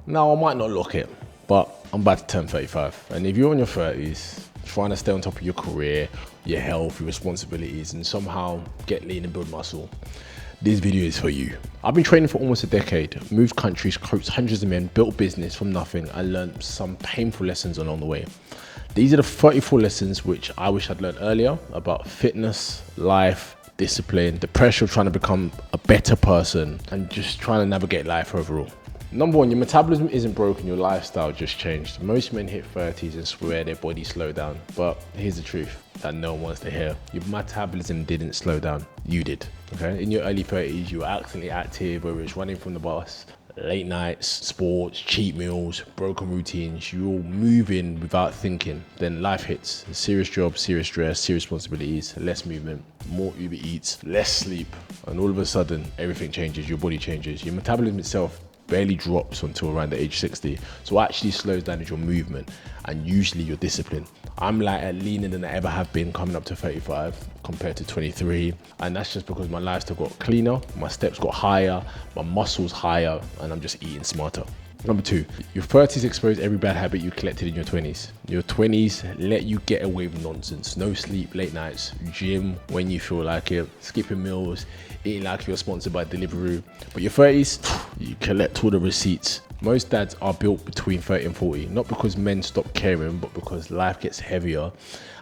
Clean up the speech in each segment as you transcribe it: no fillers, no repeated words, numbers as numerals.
Now, I might not look it, but I'm about to turn 35. And if you're in your 30s, trying to stay on top of your career, your health, your responsibilities, and somehow get lean and build muscle, this video is for you. I've been training for almost a decade, moved countries, coached hundreds of men, built business from nothing, and learned some painful lessons along the way. These are the 34 lessons which I wish I'd learned earlier about fitness, life, discipline, the pressure of trying to become a better person, and just trying to navigate life overall. Number one, your metabolism isn't broken, your lifestyle just changed. Most men hit 30s and swear their body slowed down, but here's the truth that no one wants to hear. Your metabolism didn't slow down, you did, okay? In your early 30s, you were accidentally active, whether it's running from the bus, late nights, sports, cheat meals, broken routines, you're moving without thinking. Then life hits, serious job, serious stress, serious responsibilities, less movement, more Uber Eats, less sleep, and all of a sudden, everything changes, your body changes. Your metabolism itself barely drops until around the age 60. So what actually slows down is your movement and usually your discipline. I'm lighter, leaner than I ever have been coming up to 35 compared to 23. And that's just because my lifestyle got cleaner, my steps got higher, my muscles higher, and I'm just eating smarter. Number two, your 30s expose every bad habit you collected in your 20s. Your 20s let you get away with nonsense. No sleep, late nights, gym when you feel like it, skipping meals, eating like you're sponsored by Deliveroo. But your 30s, you collect all the receipts. Most dads are built between 30 and 40, not because men stop caring, but because life gets heavier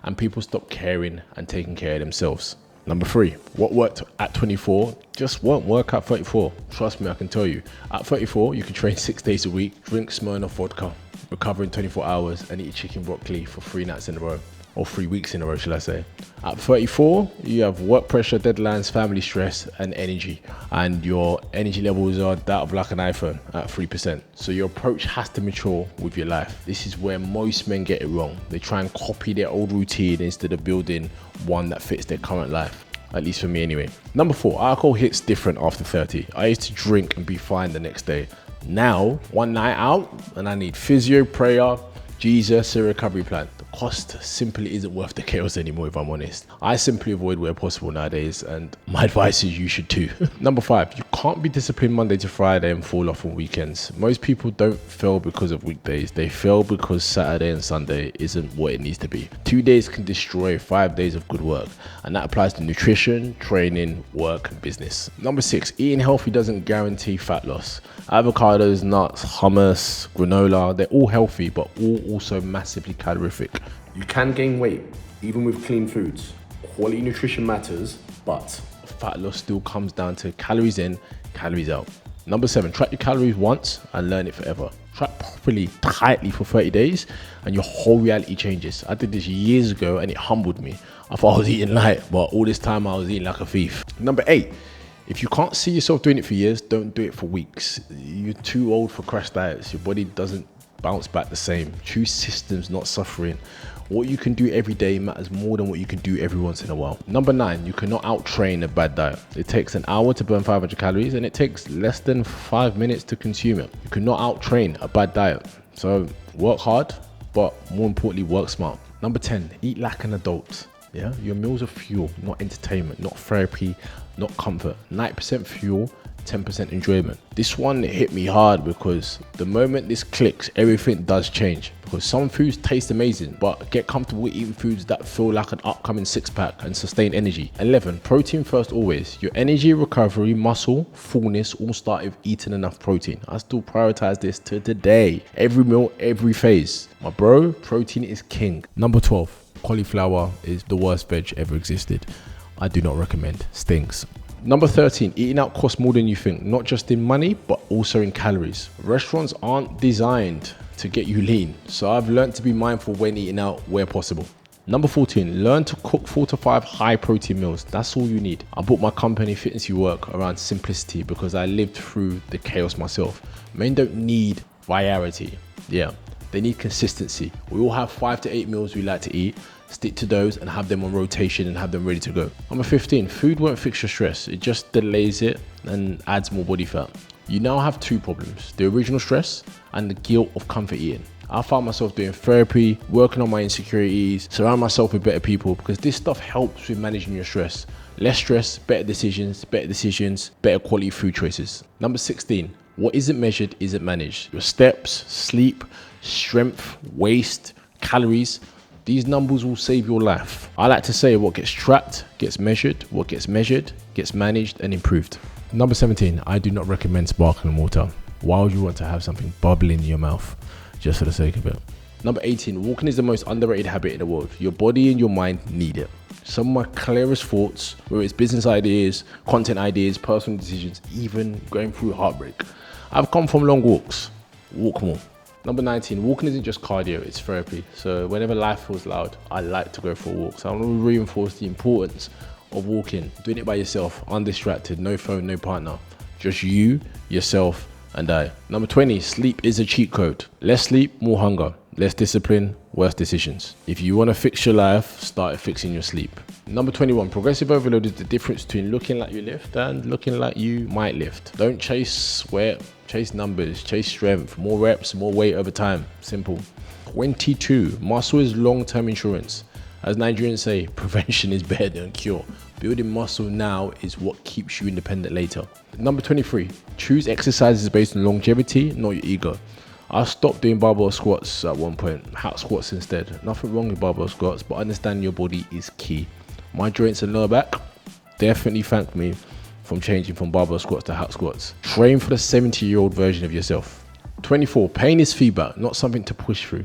and people stop caring and taking care of themselves. Number three, what worked at 24 just won't work at 34. Trust me, I can tell you. At 34, you can train 6 days a week, drink Smirnoff vodka, recover in 24 hours, and eat chicken broccoli for 3 nights in a row. Or 3 weeks in a row, shall I say. At 34, you have work pressure, deadlines, family stress, and energy. And your energy levels are that of like an iPhone at 3%. So your approach has to mature with your life. This is where most men get it wrong. They try and copy their old routine instead of building one that fits their current life. At least for me anyway. Number four, alcohol hits different after 30. I used to drink and be fine the next day. Now, one night out, and I need physio, prayer, Jesus, a recovery plan. The cost simply isn't worth the chaos anymore, if I'm honest. I simply avoid where possible nowadays, and my advice is you should too. Number five, you can't be disciplined Monday to Friday and fall off on weekends. Most people don't fail because of weekdays. They fail because Saturday and Sunday isn't what it needs to be. 2 days can destroy 5 days of good work, and that applies to nutrition, training, work, and business. Number six, eating healthy doesn't guarantee fat loss. Avocados, nuts, hummus, granola, they're all healthy, but all also massively calorific. You can gain weight, even with clean foods. Quality nutrition matters, but fat loss still comes down to calories in, calories out. Number seven, track your calories once and learn it forever. Track properly, tightly for 30 days and your whole reality changes. I did this years ago and it humbled me. I thought I was eating light, but all this time I was eating like a thief. Number eight, if you can't see yourself doing it for years, don't do it for weeks. You're too old for crash diets. Your body doesn't bounce back the same. Choose systems, not suffering. What you can do every day matters more than what you can do every once in a while. Number nine, you cannot out-train a bad diet. It takes an hour to burn 500 calories and it takes less than 5 minutes to consume it. You cannot out-train a bad diet. So work hard, but more importantly, work smart. Number 10, eat like an adult. Yeah, your meals are fuel, not entertainment, not therapy, not comfort. 90% fuel, 10% enjoyment. This one hit me hard because the moment this clicks, everything does change. Because some foods taste amazing, but get comfortable eating foods that feel like an upcoming six-pack and sustain energy. 11, protein first always. Your energy, recovery, muscle, fullness all start with eating enough protein. I still prioritize this to today. Every meal, every phase. My bro, protein is king. Number 12. Cauliflower is the worst veg ever existed. I do not recommend. Stinks. Number 13, eating out costs more than you think, not just in money, but also in calories. Restaurants aren't designed to get you lean, so I've learned to be mindful when eating out where possible. Number 14, learn to cook 4 to 5 high protein meals. That's all you need. I built my company Fitness You Work around simplicity because I lived through the chaos myself. Men don't need variety. Yeah, they need consistency. We all have 5 to 8 meals we like to eat. Stick to those and have them on rotation and have them ready to go. Number 15, food won't fix your stress. It just delays it and adds more body fat. You now have 2 problems, the original stress and the guilt of comfort eating. I found myself doing therapy, working on my insecurities, surround myself with better people because this stuff helps with managing your stress. Less stress, better decisions, better quality food choices. Number 16, What isn't measured isn't managed. Your steps, sleep, strength, waist, calories, these numbers will save your life. I like to say what gets tracked gets measured, what gets measured gets managed and improved. Number 17, I do not recommend sparkling water. Why would you want to have something bubbling in your mouth just for the sake of it? Number 18, walking is the most underrated habit in the world. Your body and your mind need it. Some of my clearest thoughts, whether it's business ideas, content ideas, personal decisions, even going through heartbreak, I've come from long walks. Walk more. Number 19, walking isn't just cardio, it's therapy. So whenever life feels loud, I like to go for a walk. So I'm going to reinforce the importance of walking, doing it by yourself, undistracted, no phone, no partner, just you, yourself, and I. Number 20, sleep is a cheat code. Less sleep, more hunger. Less discipline, worse decisions. If you want to fix your life, start fixing your sleep. Number 21, progressive overload is the difference between looking like you lift and looking like you might lift. Don't chase sweat, chase numbers, chase strength, more reps, more weight over time. Simple. 22, muscle is long-term insurance. As Nigerians say, prevention is better than cure. Building muscle now is what keeps you independent later. Number 23, choose exercises based on longevity, not your ego. I stopped doing barbell squats at one point, hack squats instead. Nothing wrong with barbell squats, but understanding your body is key. My joints and lower back definitely thanked me from changing from barbell squats to hack squats. Train for the 70-year-old version of yourself. 24, pain is feedback, not something to push through.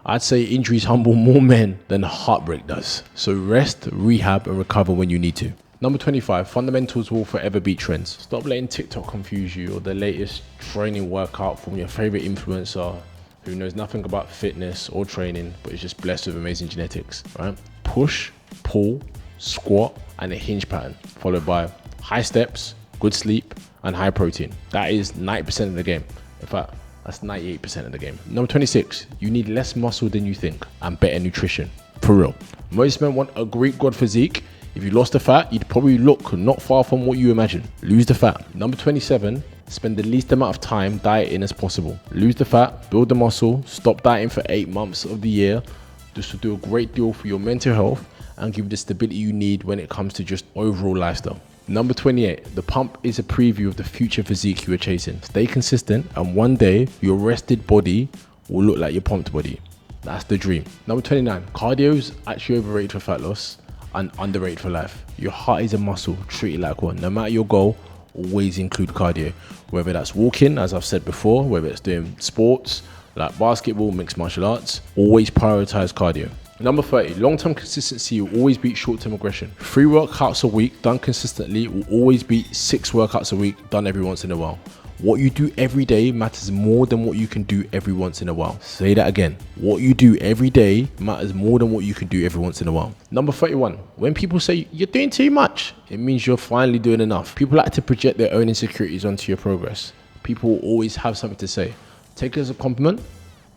I'd say injuries humble more men than heartbreak does. So rest, rehab, and recover when you need to. Number 25, fundamentals will forever beat trends. Stop letting TikTok confuse you or the latest training workout from your favorite influencer who knows nothing about fitness or training, but is just blessed with amazing genetics, right? Push, pull, squat, and a hinge pattern, followed by high steps, good sleep, and high protein. That is 90% of the game. In fact, that's 98% of the game. Number 26, you need less muscle than you think and better nutrition. For real. Most men want a Greek god physique. If you lost the fat, you'd probably look not far from what you imagine. Lose the fat. Number 27, spend the least amount of time dieting as possible. Lose the fat, build the muscle, stop dieting for 8 months of the year. This will do a great deal for your mental health and give you the stability you need when it comes to just overall lifestyle. Number 28, the pump is a preview of the future physique you are chasing. Stay consistent and one day your rested body will look like your pumped body. That's the dream. Number 29, cardio is actually overrated for fat loss and underrated for life. Your heart is a muscle, treat it like one. No matter your goal, always include cardio. Whether that's walking, as I've said before, whether it's doing sports like basketball, mixed martial arts, always prioritize cardio. Number 30, long-term consistency will always beat short-term aggression. 3 workouts a week done consistently will always beat 6 workouts a week done every once in a while. What you do every day matters more than what you can do every once in a while. Say that again. What you do every day matters more than what you can do every once in a while. Number 31, when people say you're doing too much, it means you're finally doing enough. People like to project their own insecurities onto your progress. People will always have something to say. Take it as a compliment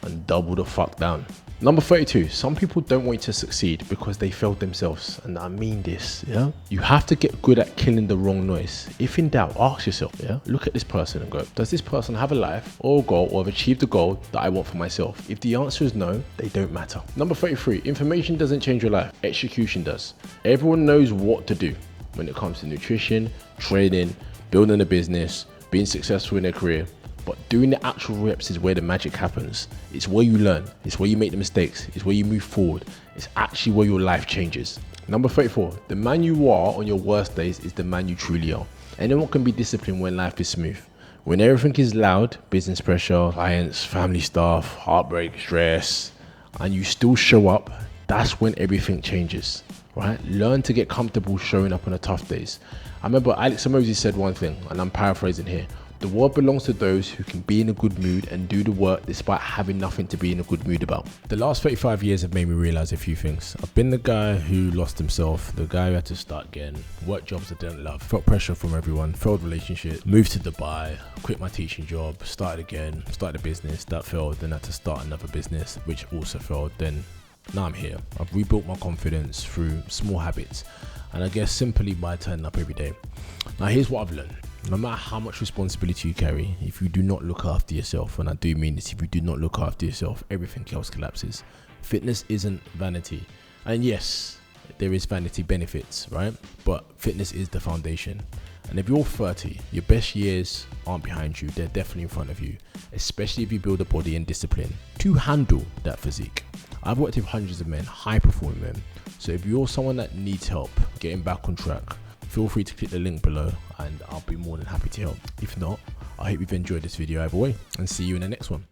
and double the fuck down. Number 32, some people don't want you to succeed because they failed themselves. And I mean this, yeah? You have to get good at killing the wrong noise. If in doubt, ask yourself, yeah? Look at this person and go, does this person have a life or a goal or have achieved the goal that I want for myself? If the answer is no, they don't matter. Number 33, information doesn't change your life. Execution does. Everyone knows what to do when it comes to nutrition, training, building a business, being successful in their career. But doing the actual reps is where the magic happens. It's where you learn. It's where you make the mistakes. It's where you move forward. It's actually where your life changes. Number 34, the man you are on your worst days is the man you truly are. Anyone can be disciplined when life is smooth. When everything is loud, business pressure, clients, family stuff, heartbreak, stress, and you still show up, that's when everything changes, right? Learn to get comfortable showing up on the tough days. I remember Alex Hormozi said one thing, and I'm paraphrasing here. The world belongs to those who can be in a good mood and do the work despite having nothing to be in a good mood about. The last 35 years have made me realize a few things. I've been the guy who lost himself, the guy who had to start again, worked jobs I didn't love, felt pressure from everyone, failed relationship, moved to Dubai, quit my teaching job, started again, started a business that failed, then had to start another business which also failed. Then now I'm here. I've rebuilt my confidence through small habits and I guess simply by turning up every day. Now here's what I've learned. No matter how much responsibility you carry, if you do not look after yourself, and I do mean this, if you do not look after yourself, everything else collapses. Fitness isn't vanity. And yes, there is vanity benefits, right? But fitness is the foundation. And if you're 30, your best years aren't behind you, they're definitely in front of you, especially if you build a body and discipline to handle that physique. I've worked with hundreds of men, high performing men. So if you're someone that needs help getting back on track, feel free to click the link below and I'll be more than happy to help. If not, I hope you've enjoyed this video either way, and see you in the next one.